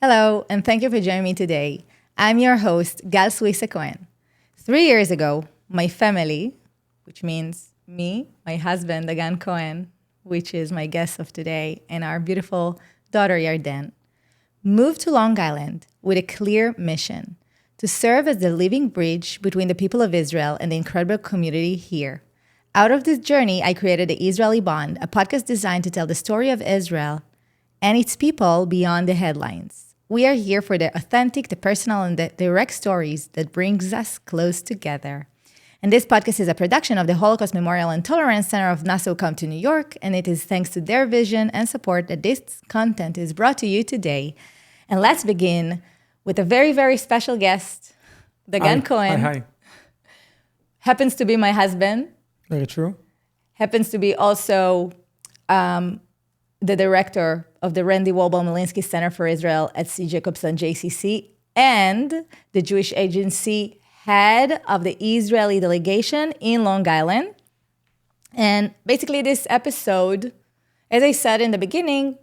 Hello, and thank you for joining me today. I'm your host, Gal Swisa Cohen. 3 years ago, my family, which means me, my husband, Dagan Cohen, which is my guest of today, and our beautiful daughter, Yarden, moved to Long Island with a clear mission to serve as the living bridge between the people of Israel and the incredible community here. Out of this journey, I created the Israeli Bond, a podcast designed to tell the story of Israel and its people beyond the headlines. We are here for the authentic, the personal, and the direct stories that brings us close together. And this podcast is a production of the Holocaust Memorial and Tolerance Center of Nassau County, New York, and it is thanks to their vision and support that this content is brought to you today. And let's begin with a very, very special guest, Dagan Cohen. Hi. Happens to be my husband. Very true. Happens to be also the director of the Randy Wolbe-Malinsky Center for Israel at C. Jacobson JCC, and the Jewish Agency head of the Israeli delegation in Long Island. And basically this episode, as I said in the beginning,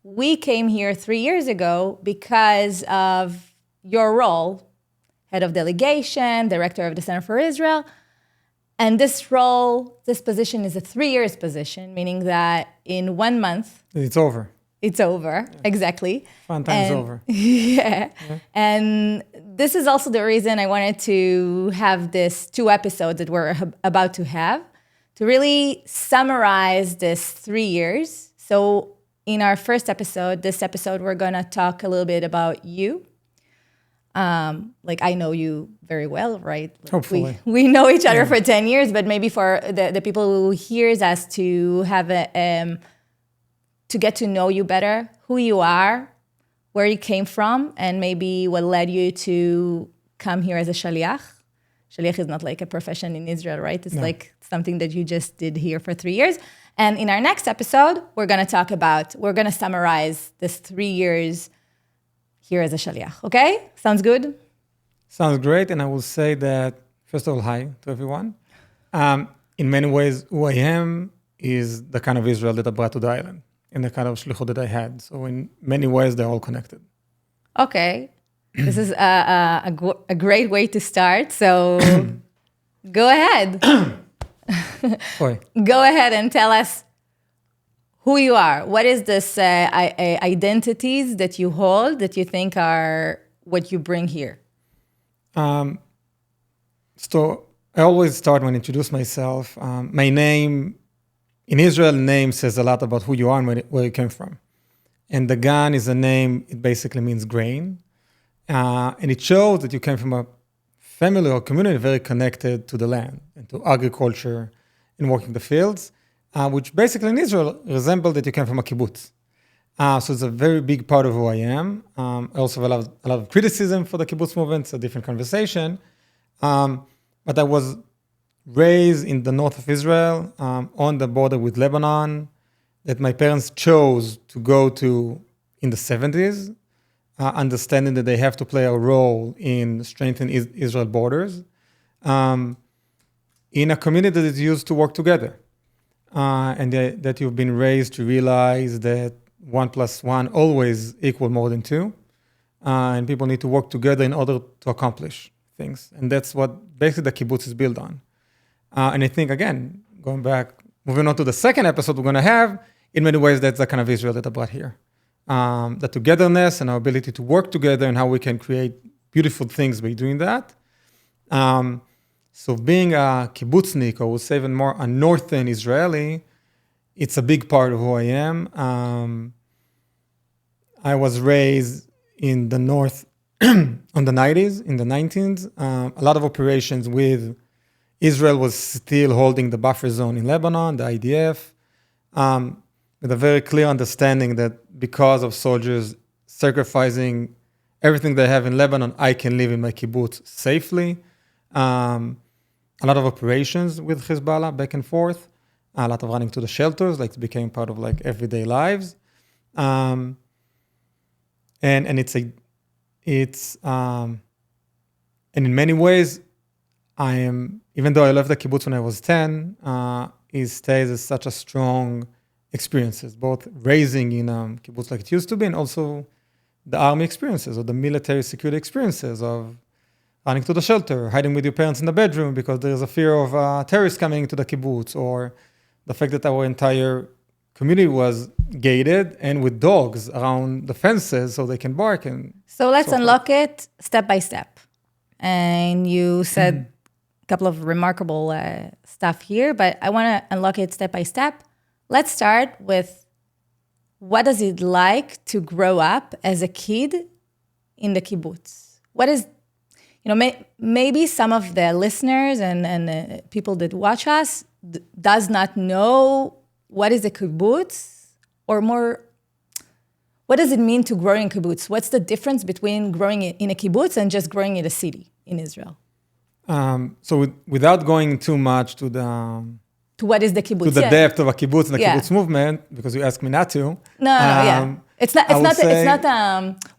we came here 3 years ago because of your role, head of delegation, director of the Center for Israel. And this role, this position is a 3 years position, meaning that in 1 month... It's over. It's over, yeah. Exactly. Fun time's over. Yeah. And this is also the reason I wanted to have this 2 episodes that we're about to have, to really summarize this 3 years. So in our first episode, this episode, we're going to talk a little bit about you. I know you very well, right? Hopefully. We know each other for 10 years, but maybe for the people who hears us to have to get to know you better, who you are, where you came from, and maybe what led you to come here as a shaliach. Shaliach is not like a profession in Israel, right? It's like something that you just did here for 3 years. And in our next episode, we're going to summarize this 3 years here as a shaliach, okay? Sounds good? Sounds great, and I will say that, first of all, hi to everyone. In many ways, who I am is the kind of Israel that I brought to the island, and the kind of Shlichut that I had. So in many ways, they're all connected. Okay. This is a great way to start, so go ahead. Go ahead and tell us who you are. What is this identities that you hold that you think are what you bring here? So I always start when I introduce myself. My name, in Israel, name says a lot about who you are and where you came from. And Dagan is a name, it basically means grain. And it shows that you came from a family or community very connected to the land and to agriculture and working the fields. Which basically in Israel resembled that you came from a kibbutz. So it's a very big part of who I am. I also have a lot of criticism for the kibbutz movement. It's a different conversation. But I was raised in the north of Israel, on the border with Lebanon, that my parents chose to go to in the 70s, understanding that they have to play a role in strengthening Israel borders, in a community that is used to work together. And that you've been raised to realize that 1 + 1 always equal more than 2. And people need to work together in order to accomplish things. And that's what basically the kibbutz is built on. And I think, again, going back, moving on to the second episode we're going to have, in many ways, that's the kind of Israel that I brought here. The togetherness and our ability to work together and how we can create beautiful things by doing that. So being a kibbutznik, or we'll say even more a northern Israeli, it's a big part of who I am. I was raised in the north on the 90s, in the 19s. A lot of operations with Israel was still holding the buffer zone in Lebanon, the IDF, with a very clear understanding that because of soldiers sacrificing everything they have in Lebanon, I can live in my kibbutz safely. A lot of operations with Hezbollah back and forth, a lot of running to the shelters, like it became part of like everyday lives. And and in many ways, I am, even though I left the kibbutz when I was 10, it stays as such a strong experiences, both raising in kibbutz like it used to be, and also the army experiences or the military security experiences of running to the shelter, hiding with your parents in the bedroom because there is a fear of terrorists coming into the kibbutz, or the fact that our entire community was gated and with dogs around the fences so they can bark. And so let's unlock it step by step. And you said a couple of remarkable stuff here, but I want to unlock it step by step. Let's start with, what does it like to grow up as a kid in the kibbutz? What is, maybe some of the listeners and people that watch us does not know what is a kibbutz, or more, what does it mean to grow in kibbutz? What's the difference between growing in a kibbutz and just growing in a city in Israel? So without going too much to what is the kibbutz? To the depth of a kibbutz and the kibbutz movement, because you asked me not to. No. It's not.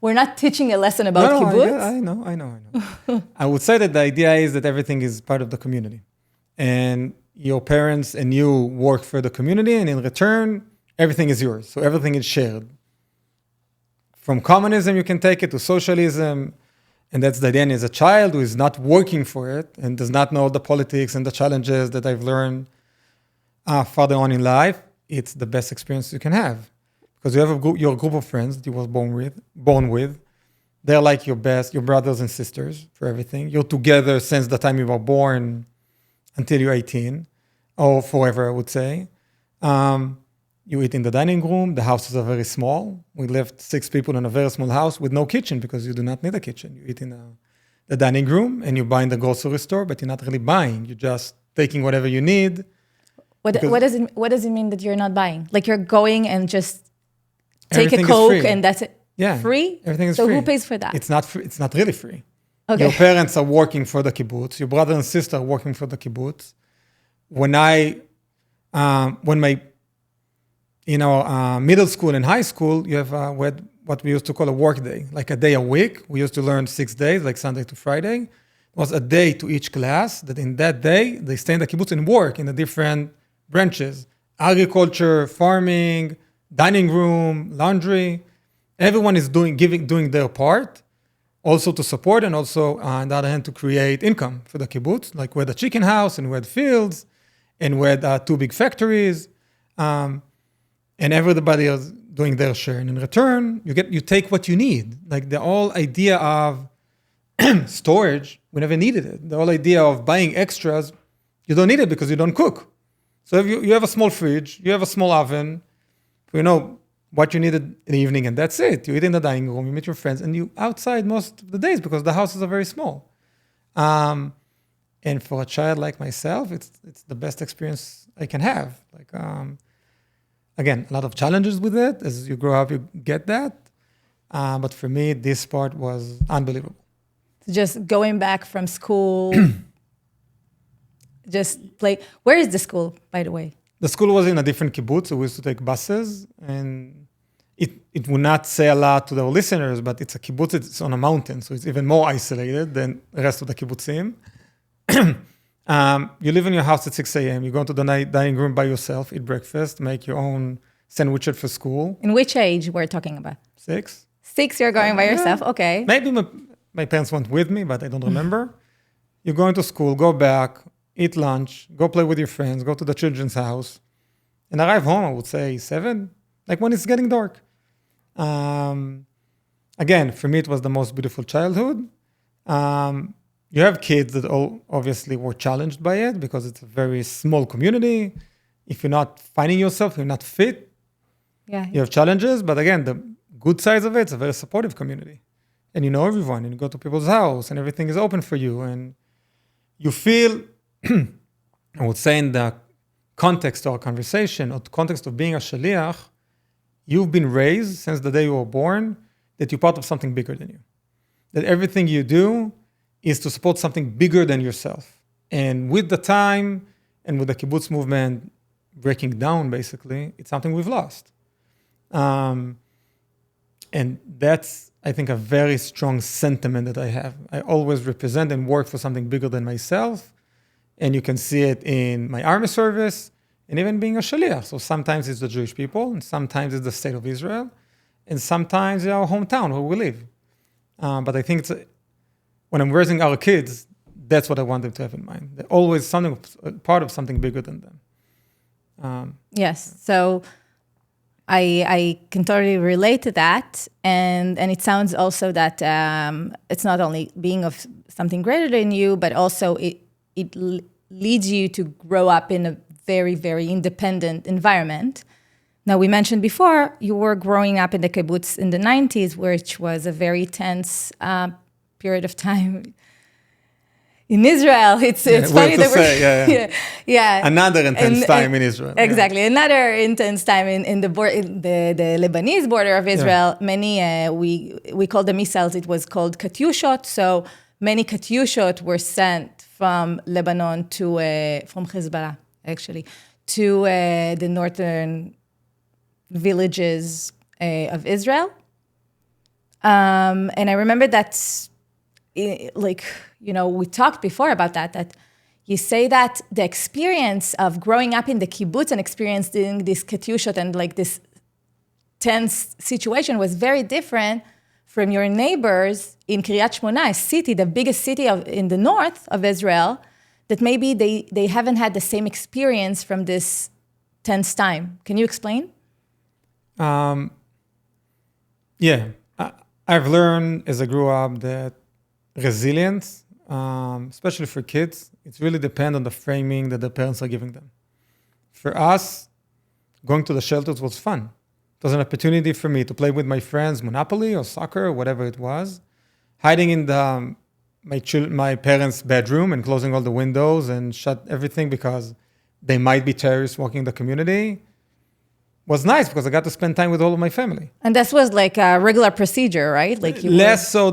We're not teaching a lesson about kibbutz. I know. I would say that the idea is that everything is part of the community, and your parents and you work for the community, and in return, everything is yours. So everything is shared. From communism, you can take it to socialism, and that's the idea. As a child who is not working for it and does not know the politics and the challenges that I've learned further on in life, it's the best experience you can have, because you have your group of friends that you were born with. They're like your brothers and sisters for everything. You're together since the time you were born until you're 18, or forever, I would say. You eat in the dining room. The houses are very small. We lived 6 people in a very small house with no kitchen, because you do not need a kitchen. You eat in the dining room, and you buy in the grocery store, but you're not really buying. You're just taking whatever you need. What does it mean that you're not buying? Like you're going and just take a Coke and that's it? Yeah. Free? Everything is free. So who pays for that? It's not free. It's not really free. Okay. Your parents are working for the kibbutz. Your brother and sister are working for the kibbutz. When my middle school and high school, you have what we used to call a work day, like a day a week. We used to learn 6 days, like Sunday to Friday. It was a day to each class, that in that day, they stay in the kibbutz and work in the different branches: agriculture, farming, dining room, laundry. Everyone is doing their part, also to support, and also on the other hand to create income for the kibbutz. Like we had a chicken house, and we had fields, and we had 2 big factories, and everybody is doing their share. And in return, you take what you need. Like the whole idea of storage, we never needed it. The whole idea of buying extras, you don't need it because you don't cook. So if you have a small fridge, you have a small oven, you know what you needed in the evening, and that's it. You eat in the dining room, you meet your friends, and you outside most of the days because the houses are very small. And for a child like myself, it's the best experience I can have. Like again, a lot of challenges with it. As you grow up, you get that. But for me, this part was unbelievable. Just going back from school. Just play. Where is the school, by the way? The school was in a different kibbutz, so we used to take buses, and it would not say a lot to the listeners, but it's a kibbutz, it's on a mountain, so it's even more isolated than the rest of the kibbutzim. You live in your house at 6 a.m., you go into the dining room by yourself, eat breakfast, make your own sandwiches for school. In which age we're talking about? 6. 6, you're going by yourself, okay. Maybe my parents went with me, but I don't remember. You go into school, go back, eat lunch, go play with your friends, go to the children's house, and arrive home, I would say 7, like when it's getting dark. Again, for me, it was the most beautiful childhood. You have kids that all obviously were challenged by it because it's a very small community. If you're not finding yourself, you're not fit, you have challenges. But again, the good sides of it, it's a very supportive community. And you know everyone, and you go to people's house, and everything is open for you. And you feel, I would say in the context of our conversation, or the context of being a shaliach, you've been raised since the day you were born that you're part of something bigger than you. That everything you do is to support something bigger than yourself. And with the time, and with the kibbutz movement breaking down, basically, it's something we've lost. And that's, I think, a very strong sentiment that I have. I always represent and work for something bigger than myself. And you can see it in my army service and even being a shaliach. So sometimes it's the Jewish people and sometimes it's the state of Israel. and sometimes our hometown where we live. But I think when I'm raising our kids, that's what I want them to have in mind. They're always part of something bigger than them. Yes. So I can totally relate to that. And it sounds also that it's not only being of something greater than you, but also it leads you to grow up in a very, very independent environment. Now, we mentioned before, you were growing up in the kibbutz in the 90s, which was a very tense period of time. In Israel, it's funny that we're... Yeah. Another intense time in Israel. Exactly. Yeah. Another intense time in the Lebanese border of Israel. Yeah. Many, we called the missiles, it was called Katyushot. So many Katyushot were sent from Lebanon from Hezbollah, actually, to the northern villages of Israel. And I remember that, we talked before about that you say that the experience of growing up in the kibbutz and experiencing this Katyushot and like this tense situation was very different from your neighbors in Kiryat Shmona, a city, the biggest city in the north of Israel, that maybe they haven't had the same experience from this tense time. Can you explain? Yeah. I've learned as I grew up that resilience, especially for kids, it really depends on the framing that the parents are giving them. For us, going to the shelters was fun. It was an opportunity for me to play with my friends, Monopoly or soccer or whatever it was, hiding in my parents' bedroom and closing all the windows and shut everything because they might be terrorists walking in the community. Was nice because I got to spend time with all of my family. And this was like a regular procedure, right? Like less so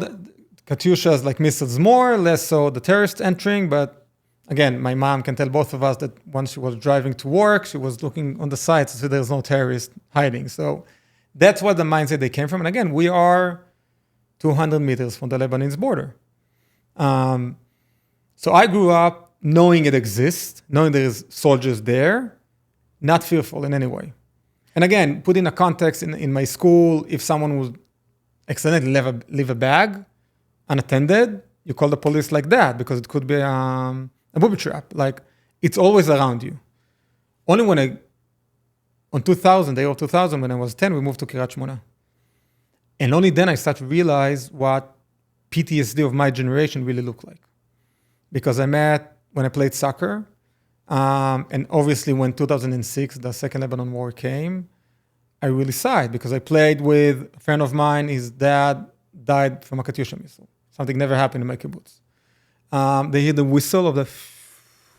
Katyushas like missiles more, less so the terrorists entering. But again, my mom can tell both of us that once she was driving to work, she was looking on the side to see there's no terrorist hiding. So that's what the mindset they came from. And again, we are 200 meters from the Lebanese border. So I grew up knowing it exists, knowing there's soldiers there, not fearful in any way. And again, put in a context in my school, if someone would accidentally leave a bag unattended, you call the police like that because it could be a booby trap. Like, it's always around you. Only when the year of 2000, when I was 10, we moved to Kiryat Shmona. And only then I started to realize what PTSD of my generation really looked like. Because when I played soccer, and obviously when 2006, the Second Lebanon War came, I really sighed because I played with a friend of mine. His dad died from a Katyusha missile. Something never happened in my kibbutz. They heard the whistle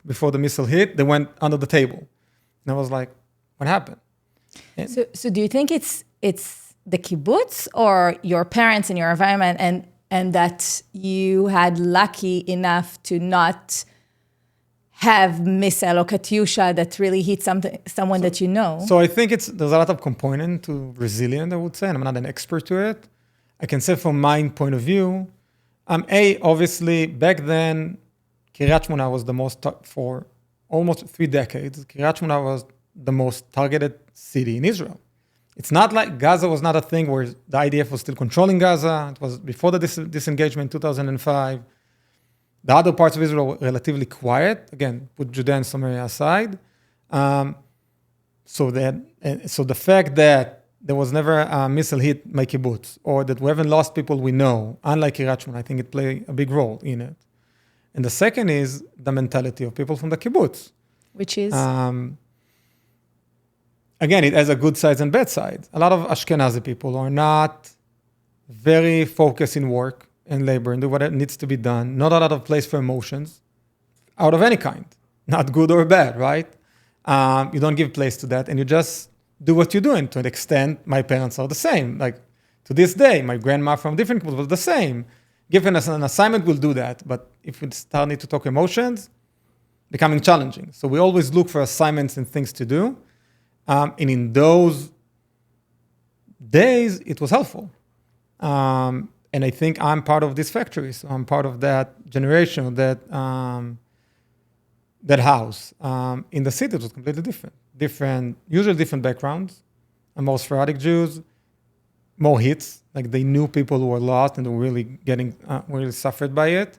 before the missile hit. They went under the table. And I was like, what happened? So do you think it's the kibbutz or your parents and your environment and that you had lucky enough to not have missile or Katyusha that really hit someone that you know? So I think there's a lot of component to resilience, I would say, and I'm not an expert to it. I can say from my point of view, obviously, back then, Kiryat Shmona was the most, for almost 3 decades, Kiryat Shmona was the most targeted city in Israel. It's not like Gaza was not a thing where the IDF was still controlling Gaza. It was before the disengagement in 2005. The other parts of Israel were relatively quiet. Again, put Judea and Samaria aside. So the fact that there was never a missile hit my kibbutz, or that we haven't lost people we know, unlike Kiryat Shmona, I think it played a big role in it. And the second is the mentality of people from the kibbutz. Which is? Again, it has a good side and bad side. A lot of Ashkenazi people are not very focused in work and labor and do what needs to be done. Not a lot of place for emotions out of any kind, not good or bad, right? You don't give place to that and you just do what you're doing. To an extent, my parents are the same. Like to this day, my grandma from different people was the same. Given us an assignment, we'll do that. But if we start need to talk emotions, becoming challenging. So we always look for assignments and things to do. And in those days, it was helpful. And I think I'm part of this factory. So I'm part of that generation, that house. In the city, it was completely different. Usually different backgrounds. I'm more Sephardic Jews. more hits. Like they knew people who were lost and were really really suffered by it.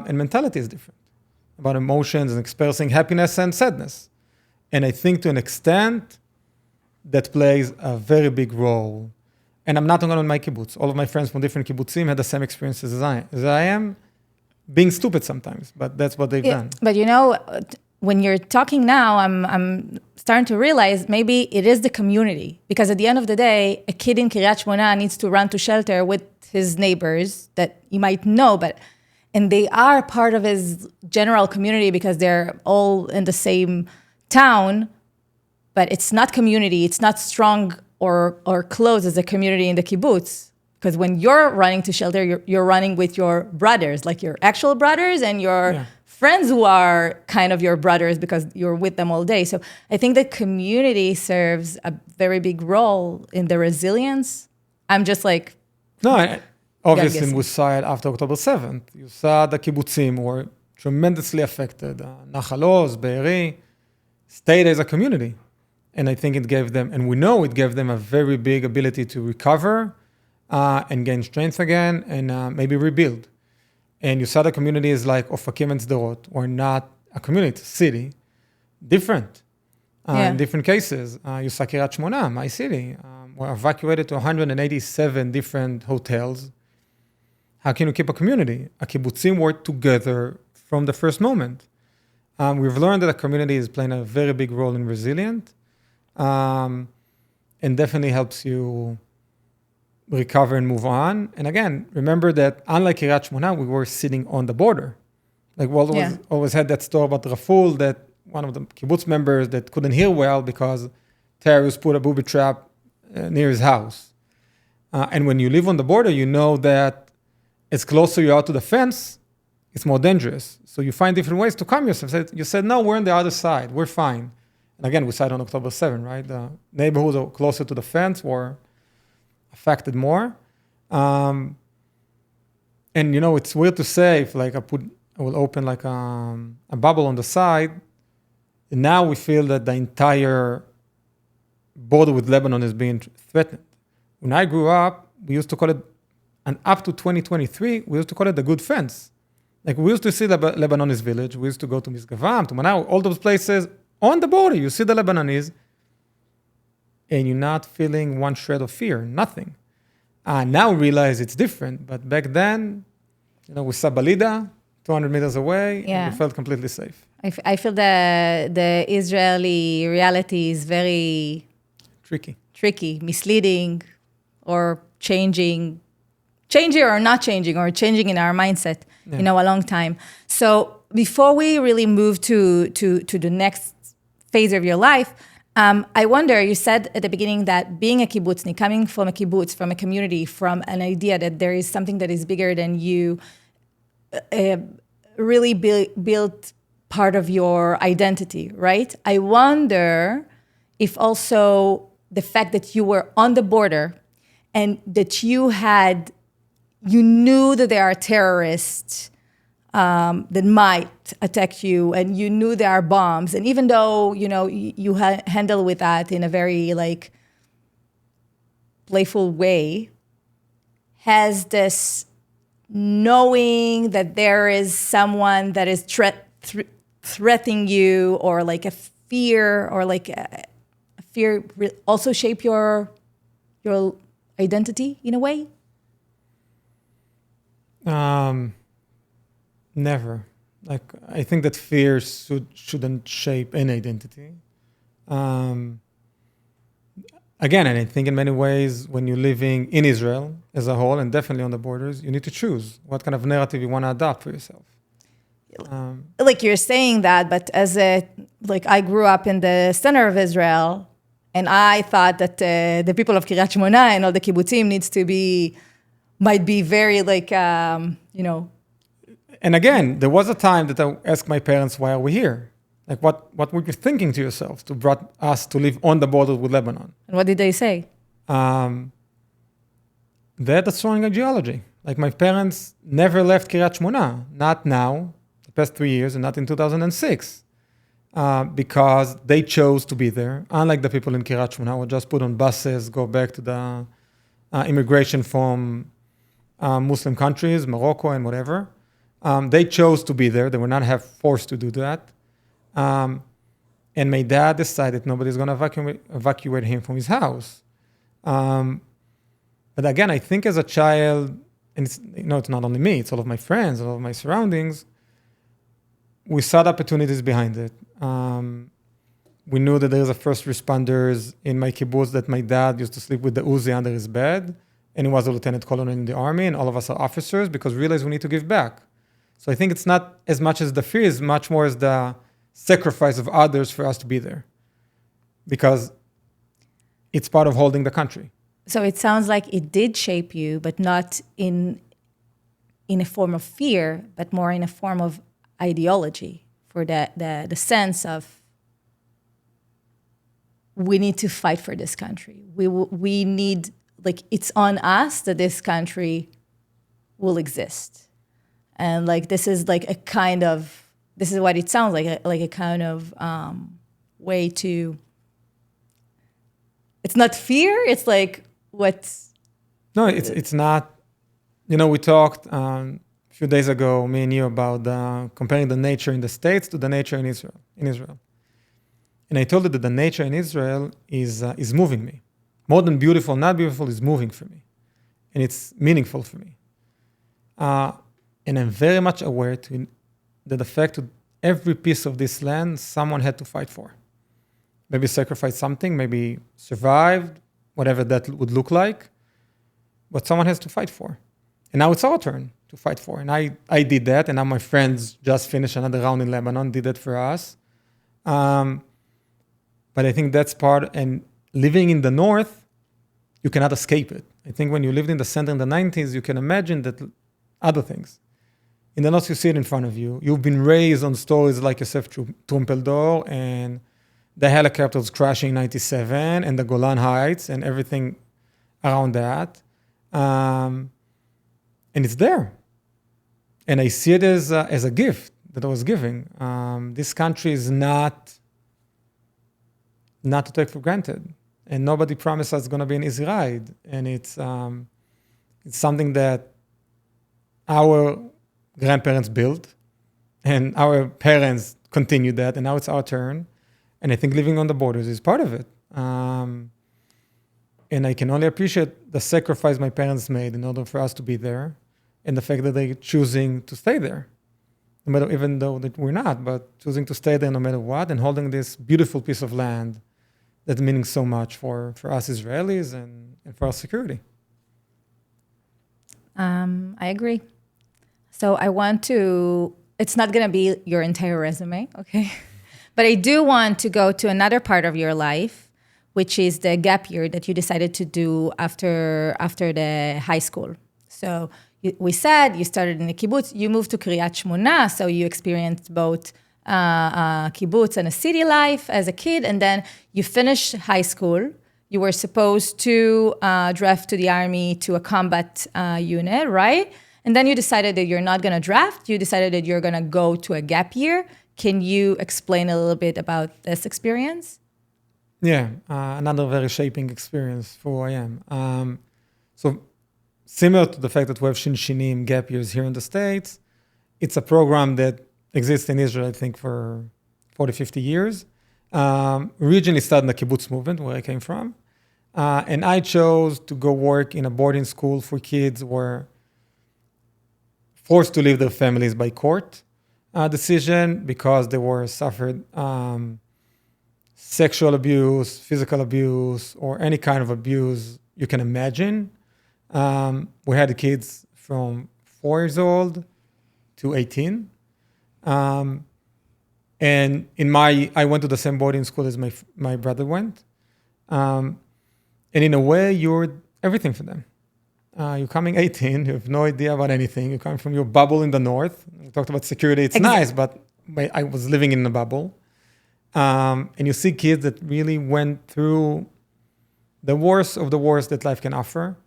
And mentality is different about emotions and expressing happiness and sadness. And I think to an extent, that plays a very big role. And I'm not alone in my kibbutz. All of my friends from different kibbutzim had the same experiences as I am, being stupid sometimes, but that's what they've done. But when you're talking now, I'm starting to realize maybe it is the community. Because at the end of the day, a kid in Kiryat Shmona needs to run to shelter with his neighbors that you might know, and they are part of his general community because they're all in the same town, but it's not community. It's not strong or close as a community in the kibbutz. Because when you're running to shelter, you're running with your brothers, like your actual brothers and your friends who are kind of your brothers because you're with them all day. So I think that community serves a very big role in the resilience. I'm just like... No, obviously we saw it after October 7th. You saw the kibbutzim were tremendously affected. Nachal Oz, Be'eri, stayed as a community. And I think it gave them, and we know it gave them a very big ability to recover and gain strength again and maybe rebuild. And you saw the communities like Ofakim and Sderot were not a community, it's a city, different in different cases. You saw Kiryat Shmona, my city, were evacuated to 187 different hotels. How can you keep a community? A kibbutzim work together from the first moment. We've learned that a community is playing a very big role in resilience. And definitely helps you recover and move on. And again, remember that unlike Kiryat Shmona, we were sitting on the border. Like we always had that story about Raful, that one of the kibbutz members that couldn't hear well because terrorists put a booby trap near his house. And when you live on the border, you know that as closer you are to the fence, it's more dangerous. So you find different ways to calm yourself. You said, no, we're on the other side. We're fine. And again, we saw it on October 7th, right? The neighborhoods closer to the fence were affected more. And, it's weird to say, if like I will open like a bubble on the side, and now we feel that the entire border with Lebanon is being threatened. When I grew up, we used to call it, and up to 2023, we used to call it the good fence. Like we used to see the Lebanese village. We used to go to Misgavam, to Manaus, all those places. On the border, you see the Lebanese, and you're not feeling one shred of fear, nothing. Now realize it's different, but back then, we saw Balida, 200 meters away, and we felt completely safe. I feel the Israeli reality is very... tricky, misleading, or changing or not changing, or changing in our mindset, a long time. So before we really move to the next phase of your life, I wonder, you said at the beginning that being a kibbutznik, coming from a kibbutz, from a community, from an idea that there is something that is bigger than you, really built part of your identity, right? I wonder if also the fact that you were on the border and that you knew that there are terrorists that might attack you, and you knew there are bombs, and even though you handle with that in a very like playful way, has this knowing that there is someone that is threatening you, or like a fear, or like a fear also shape your identity in a way? Never. Like, I think that fear shouldn't shape any identity. Again, and I think in many ways, when you're living in Israel as a whole, and definitely on the borders, you need to choose what kind of narrative you want to adopt for yourself. Like you're saying that, but I grew up in the center of Israel, and I thought that the people of Kiryat Shmona and all the kibbutzim might be very And again, there was a time that I asked my parents, why are we here? Like, what were you thinking to yourselves to brought us to live on the border with Lebanon? And what did they say? They had a strong ideology. Like, my parents never left Kiryat Shmona, not now, the past 3 years, and not in 2006, because they chose to be there. Unlike the people in Kiryat Shmona, who just put on buses, go back to immigration from Muslim countries, Morocco and whatever. They chose to be there. They were not have forced to do that. And my dad decided nobody's going to evacuate him from his house. But again, I think as a child, and it's not only me, it's all of my friends, all of my surroundings, we saw the opportunities behind it. We knew that there was a first responders in my kibbutz that my dad used to sleep with the Uzi under his bed, and he was a lieutenant colonel in the army, and all of us are officers because we realized we need to give back. So I think it's not as much as the fear, it's much more as the sacrifice of others for us to be there, because it's part of holding the country. So it sounds like it did shape you, but not in a form of fear, but more in a form of ideology, for the sense of we need to fight for this country. We need, like, it's on us that this country will exist. And like, this is like a kind of, this is what it sounds like a kind of way to, it's not fear, it's like what's... No, it's not. You know, we talked a few days ago, me and you, about comparing the nature in the States to the nature in Israel. And I told you that the nature in Israel is moving me. More than beautiful, not beautiful, is moving for me. And it's meaningful for me. And I'm very much aware that the fact that every piece of this land, someone had to fight for. Maybe sacrifice something, maybe survived, whatever that would look like. But someone has to fight for. And now it's our turn to fight for. And I did that, and now my friends just finished another round in Lebanon, did that for us. But I think that's part, and living in the north, you cannot escape it. I think when you lived in the center in the 90s, you can imagine that other things. In the north, you see it in front of you. You've been raised on stories like Yosef Trumpeldor and the helicopters crashing in 97 and the Golan Heights and everything around that. And it's there. And I see it as a gift that I was giving. This country is not to take for granted. And nobody promised us it's going to be an easy ride. And it's something that our grandparents built, and our parents continued that, and now it's our turn. And I think living on the borders is part of it. And I can only appreciate the sacrifice my parents made in order for us to be there, and the fact that they're choosing to stay there, no matter, even though that we're not, but choosing to stay there no matter what, and holding this beautiful piece of land that's meaning so much for us Israelis and for our security. I agree. So I want to, it's not going to be your entire resume, okay? But I do want to go to another part of your life, which is the gap year that you decided to do after the high school. So we said you started in the kibbutz, you moved to Kiryat Shmona, so you experienced both kibbutz and a city life as a kid, and then you finished high school. You were supposed to draft to the army to a combat unit, right? And then you decided that you're not going to draft. You decided that you're going to go to a gap year. Can you explain a little bit about this experience? Yeah, another very shaping experience for who I am. So similar to the fact that we have Shinshinim gap years here in the States, it's a program that exists in Israel, I think, for 40, 50 years. Originally started in the kibbutz movement, where I came from. And I chose to go work in a boarding school for kids where forced to leave their families by court decision because they were suffered sexual abuse, physical abuse, or any kind of abuse you can imagine. We had kids from 4 years old to 18. And I went to the same boarding school as my brother went. And in a way, you're everything for them. You're coming 18, you have no idea about anything. You come from your bubble in the north. We talked about security, it's nice, but I was living in a bubble. And you see kids that really went through the worst of the worst that life can offer.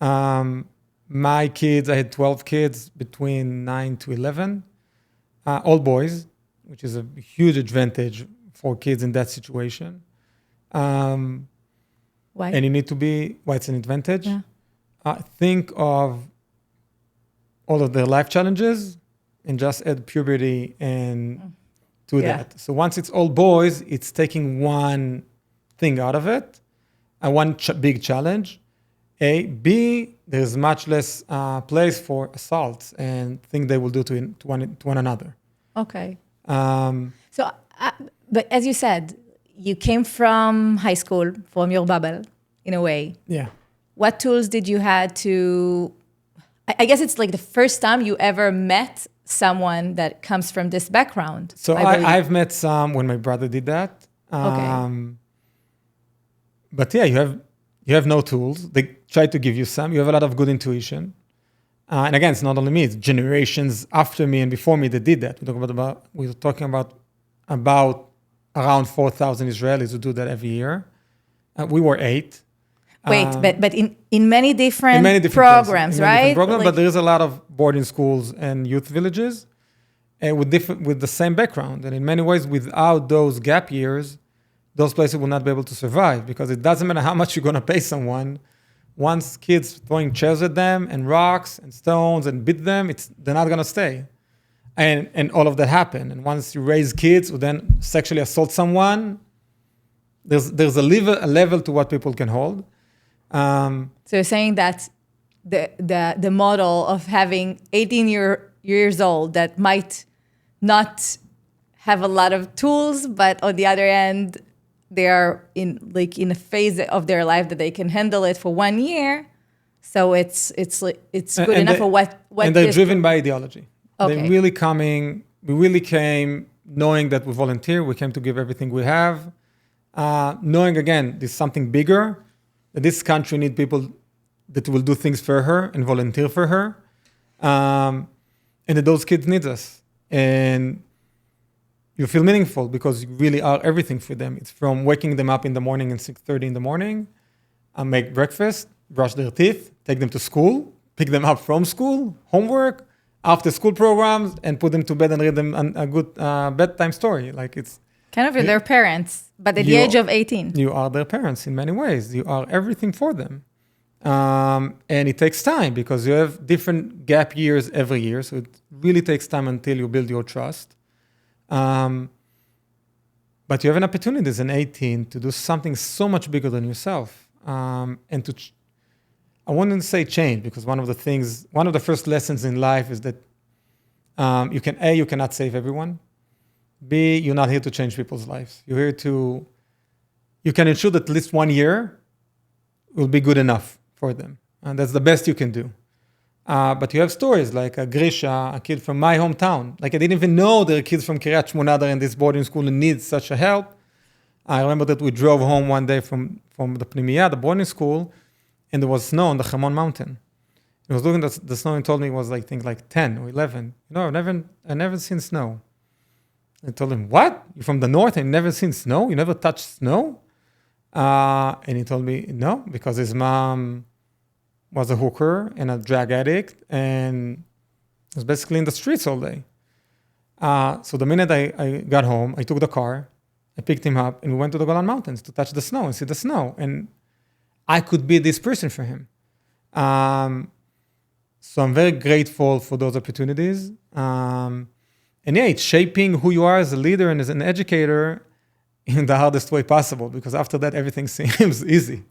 My kids, I had 12 kids between 9 to 11, all boys, which is a huge advantage for kids in that situation. Why? And you need to be, why it's an advantage? Yeah. think of all of their life challenges and just add puberty and to that. So once it's all boys, it's taking one thing out of it, and one big challenge. A. B, there's much less place for assaults and things they will do to one another. Okay. But as you said, you came from high school, from your bubble, in a way. Yeah. What tools did you had to... I guess it's like the first time you ever met someone that comes from this background. So I've met some when my brother did that. Okay. But yeah, you have no tools. They try to give you some. You have a lot of good intuition. And again, it's not only me, it's generations after me and before me that did that. We're talking about around 4,000 Israelis who do that every year. We were 8. Wait, but in many different programs, right? But there is a lot of boarding schools and youth villages with the same background. And in many ways, without those gap years, those places will not be able to survive, because it doesn't matter how much you're going to pay someone. Once kids throwing chairs at them and rocks and stones and beat them, they're not going to stay. And all of that happen. And once you raise kids who then sexually assault someone, there's a level to what people can hold. So you're saying that the model of having 18 years old that might not have a lot of tools, but on the other end, they are in a phase of their life that they can handle it for 1 year. So it's good enough for what and they're driven by ideology. Okay. We really came knowing that we volunteer. We came to give everything we have. Knowing, again, there's something bigger, that this country needs people that will do things for her and volunteer for her. And that those kids need us. And you feel meaningful because you really are everything for them. It's from waking them up in the morning at 6:30 in the morning, make breakfast, brush their teeth, take them to school, pick them up from school, homework, after school programs, and put them to bed and read them a good bedtime story. Like it's kind of their parents, but at the age of 18. You are their parents in many ways. You are everything for them. And it takes time because you have different gap years every year. So it really takes time until you build your trust. But you have an opportunity as an 18 to do something so much bigger than yourself. And I wouldn't say change, because one of the first lessons in life is that you cannot save everyone. B, you're not here to change people's lives. You're here you can ensure that at least 1 year will be good enough for them. And that's the best you can do. But you have stories like Grisha, a kid from my hometown. Like I didn't even know there are kids from Kiryat Shmona that are in this boarding school and need such a help. I remember that we drove home one day from the Pnimiya, the boarding school, and there was snow on the Hamon mountain. I was looking at the snow and told me it was like 10 or 11. I've never seen snow. I told him, what? You're from the north and you've never seen snow? You never touched snow? And he told me, no, because his mom was a hooker and a drug addict and was basically in the streets all day. So the minute I got home, I took the car, I picked him up, and we went to the Golan Mountains to touch the snow and see the snow. And I could be this person for him. So I'm very grateful for those opportunities. And yeah, it's shaping who you are as a leader and as an educator in the hardest way possible, because after that, everything seems easy.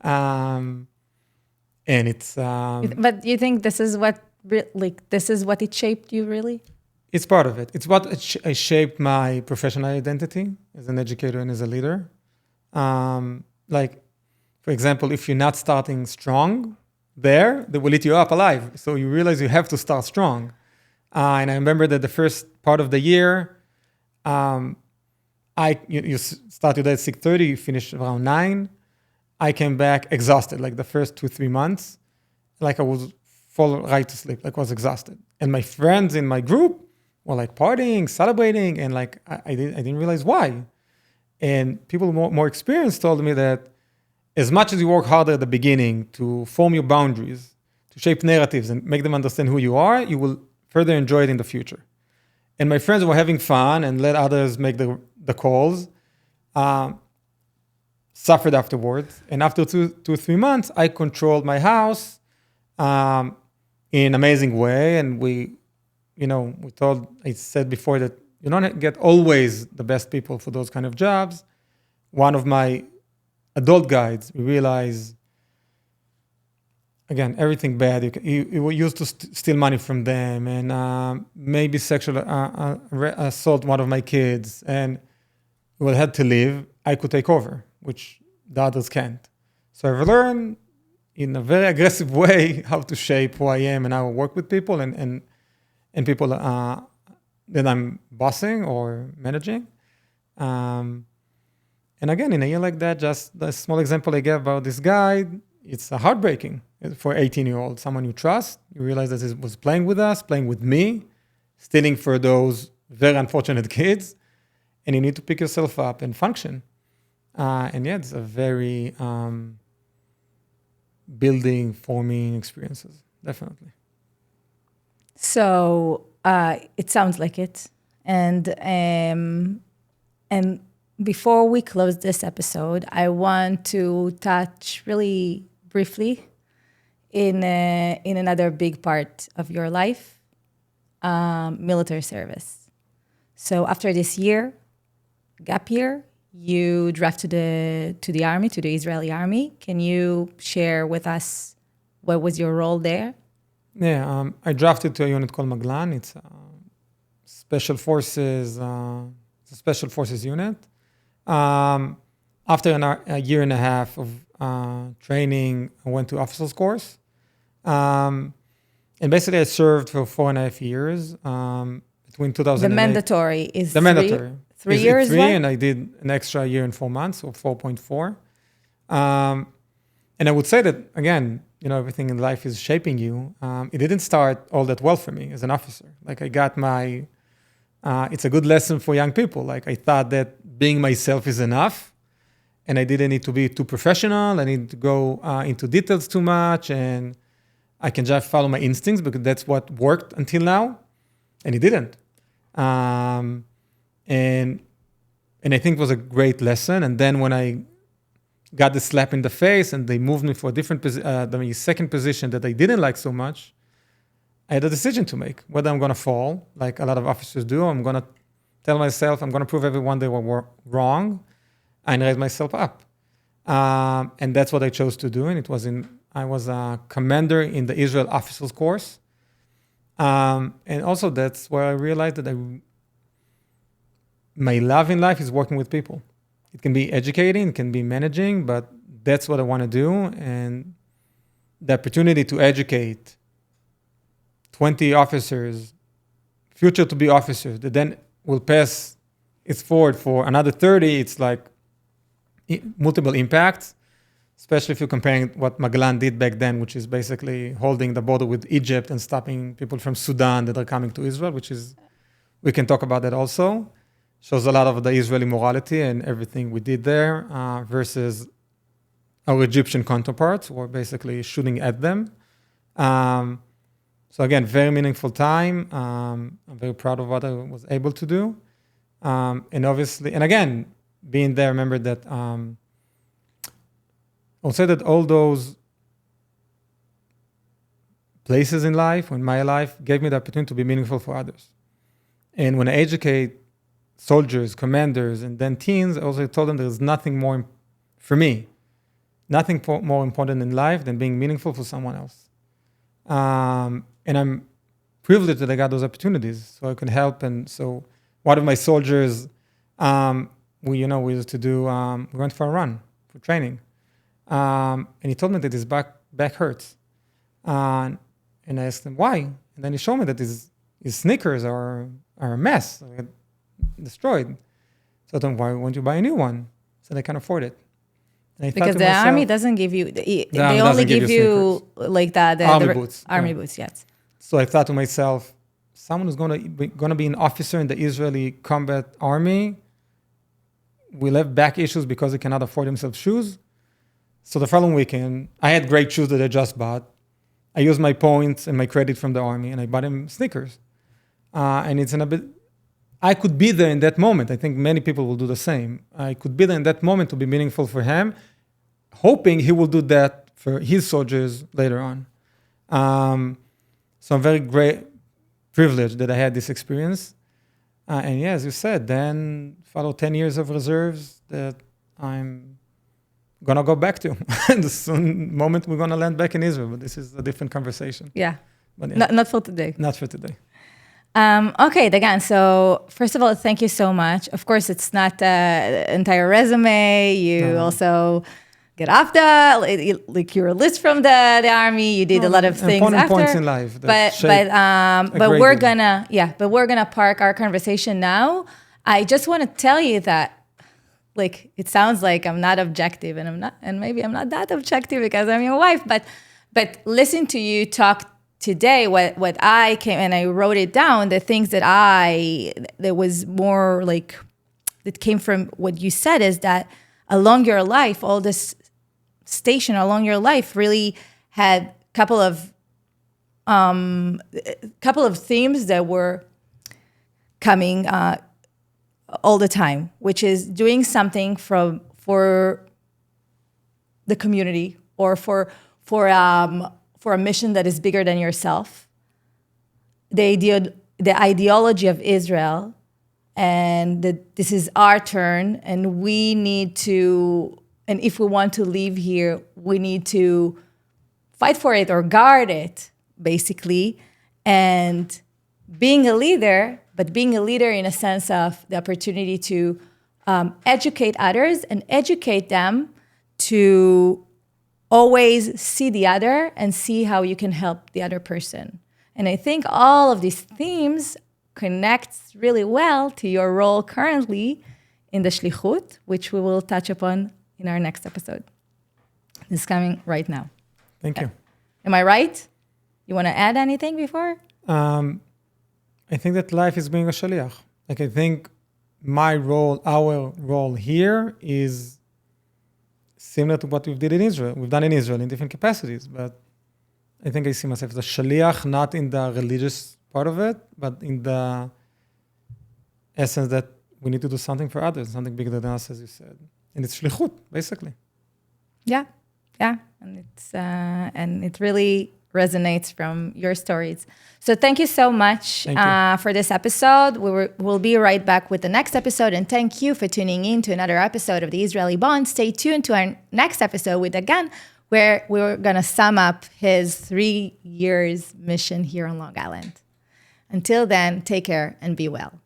And it's... But you think this is what it shaped you, really? It's part of it. It's what shaped my professional identity as an educator and as a leader. Like, for example, if you're not starting strong there, they will eat you up alive. So you realize you have to start strong. And I remember that the first part of the year, you start your day at 6:30, you finish around 9. I came back exhausted, like the first 2-3 months, like I was fall right to sleep, like I was exhausted. And my friends in my group were like partying, celebrating, and like I didn't realize why. And people more experienced told me that as much as you work harder at the beginning to form your boundaries, to shape narratives and make them understand who you are, you will further enjoy it in the future. And my friends were having fun and let others make the calls. suffered afterwards. And after 3 months, I controlled my house in an amazing way. And I said before that you don't get always the best people for those kind of jobs. One of my adult guides, we realized, again, everything bad. You used to steal money from them and maybe sexual assault one of my kids. And we had to leave. I could take over, which the others can't. So I've learned in a very aggressive way how to shape who I am and how I work with people and people that I'm bossing or managing. And again, in a year like that, just the small example I gave about this guy, it's heartbreaking for 18-year-old, someone you trust. You realize that he was playing with us, playing with me, stealing for those very unfortunate kids. And you need to pick yourself up and function. It's a very building, forming experiences, definitely. So it sounds like it. And before we close this episode, I want to touch really briefly in another big part of your life, military service. So after this gap year, you drafted to the army, to the Israeli army. Can you share with us what was your role there? Yeah, I drafted to a unit called Maglan. It's a special forces unit. After a year and a half of training, I went to officers course. And basically I served for 4.5 years between 2008. The mandatory is the mandatory. 3 years, three, right? And I did an extra year and 4 months, or 4.4. And I would say that, again, everything in life is shaping you. It didn't start all that well for me as an officer. Like I got it's a good lesson for young people. Like I thought that being myself is enough and I didn't need to be too professional. I need to go into details too much and I can just follow my instincts because that's what worked until now. And it didn't. And I think it was a great lesson. And then when I got the slap in the face and they moved me for a different the second position that I didn't like so much, I had a decision to make, whether I'm going to fall, like a lot of officers do. I'm going to tell myself, I'm going to prove everyone they were wrong and raise myself up. And that's what I chose to do. And I was a commander in the Israel officers course. And also that's where I realized that my love in life is working with people. It can be educating, it can be managing, but that's what I want to do. And the opportunity to educate 20 officers, future to be officers, that then will pass it forward for another 30, it's like multiple impacts, especially if you're comparing what Maglan did back then, which is basically holding the border with Egypt and stopping people from Sudan that are coming to Israel, we can talk about that also. Shows a lot of the Israeli morality and everything we did there versus our Egyptian counterparts who were basically shooting at them. So again, very meaningful time. I'm very proud of what I was able to do. And obviously, and again, being there, remember that I'll say that all those places in life, in my life, gave me the opportunity to be meaningful for others. And when I educate soldiers, commanders, and then teens, I also told them there's nothing more, for me, nothing more important in life than being meaningful for someone else. And I'm privileged that I got those opportunities so I can help. And so one of my soldiers, we used to do, we went for a run for training. And he told me that his back hurts. And I asked him why. And then he showed me that his sneakers are a mess, destroyed. So I told him, why won't you buy a new one? So they can't afford it. Because the army doesn't give you, they only give you like that. Army boots. Army boots, yes. So I thought to myself, someone who's going to be an officer in the Israeli combat army will have back issues because he cannot afford himself shoes. So the following weekend, I had great shoes that I just bought. I used my points and my credit from the army, and I bought him sneakers. And it's I could be there in that moment. I think many people will do the same. I could be there in that moment to be meaningful for him, hoping he will do that for his soldiers later on. So I'm very privileged that I had this experience. And yeah, as you said, then follow 10 years of reserves that I'm going to go back to. The soon moment we're going to land back in Israel, but this is a different conversation. Yeah. But yeah, Not for today. not for today. Okay, Dagan. So first of all, thank you so much. Of course, it's not the entire resume. You also get off like you were released from the army. You did a lot of things Important after. points in life. But we're gonna park our conversation now. I just want to tell you that, like, it sounds like I'm not objective, and I'm not, and maybe I'm not that objective because I'm your wife. But listen to you talk today, what I came and I wrote it down, the things that was more like, that came from what you said is that along your life, all this station along your life really had couple of themes that were coming all the time, which is doing something for the community or for a mission that is bigger than yourself, the ideology of Israel, and that this is our turn, and we need to, and if we want to live here, we need to fight for it or guard it, basically, and being a leader, but being a leader in a sense of the opportunity to educate others and educate them to always see the other and see how you can help the other person. And I think all of these themes connects really well to your role currently in the Shlichut, which we will touch upon in our next episode. It's coming right now. Thank you. Am I right? You want to add anything before? I think that life is being a shaliach. Like, I think my role, our role here is similar to what we've done in Israel in different capacities. But I think I see myself as a shaliach, not in the religious part of it, but in the essence that we need to do something for others, something bigger than us, as you said. And it's shlichut, basically. Yeah. And it really resonates from your stories. So thank you so much for this episode. We'll be right back with the next episode. And thank you for tuning in to another episode of The Israeli Bond. Stay tuned to our next episode with Dagan, where we're going to sum up his 3 years mission here on Long Island. Until then, take care and be well.